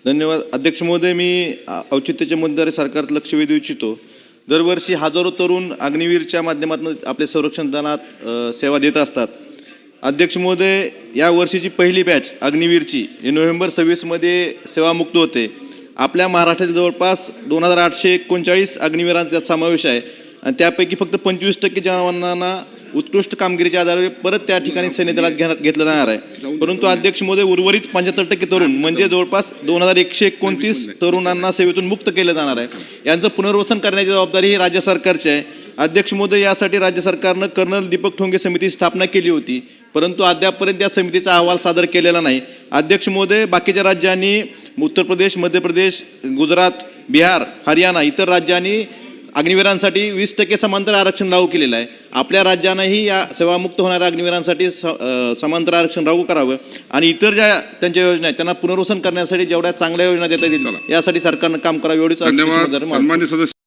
धन्यवाद अध्यक्ष महोदय. मी औचित्याच्या मुद्द्यावर सरकारचं लक्ष वेधू इच्छितो. दरवर्षी हजारो तरुण अग्निवीरच्या माध्यमातून आपले संरक्षण दलात सेवा देत असतात. अध्यक्ष महोदय, या वर्षीची पहिली बॅच अग्निवीरची हे नोव्हेंबर 26मध्ये सेवामुक्त होते. आपल्या महाराष्ट्रातील जवळपास 2839 अग्निवीरांचा त्यात समावेश आहे आणि त्यापैकी फक्त 25% जवानांना उत्कृष्ट कामगिरीच्या आधारे परत त्या ठिकाणी सैन्य दलात घेतलं जाणार आहे. परंतु अध्यक्ष महोदय, उर्वरित 75% तरुण म्हणजे जवळपास 2129 तरुणांना सेवेतून मुक्त केलं जाणार आहे. यांचं पुनर्वसन करण्याची जबाबदारी ही राज्य सरकारची आहे. अध्यक्ष महोदय, यासाठी राज्य सरकारनं कर्नल दीपक ठोंगे समिती स्थापना केली होती, परंतु अद्यापपर्यंत या समितीचा अहवाल सादर केलेला नाही. अध्यक्ष महोदय, बाकीच्या राज्यांनी उत्तर प्रदेश, मध्य प्रदेश, गुजरात, बिहार, हरियाणा इतर राज्यांनी अग्निवीरांसाठी 20% समांतर आरक्षण लागू केलेलं आहे. आपल्या राज्यानंही या सेवामुक्त होणाऱ्या अग्निवीरांसाठी समांतर आरक्षण लागू करावं आणि इतर ज्या त्यांच्या योजना आहेत त्यांना पुनर्वसन करण्यासाठी जेवढ्या चांगल्या योजना देता येतील यासाठी सरकारनं काम करावं एवढीच.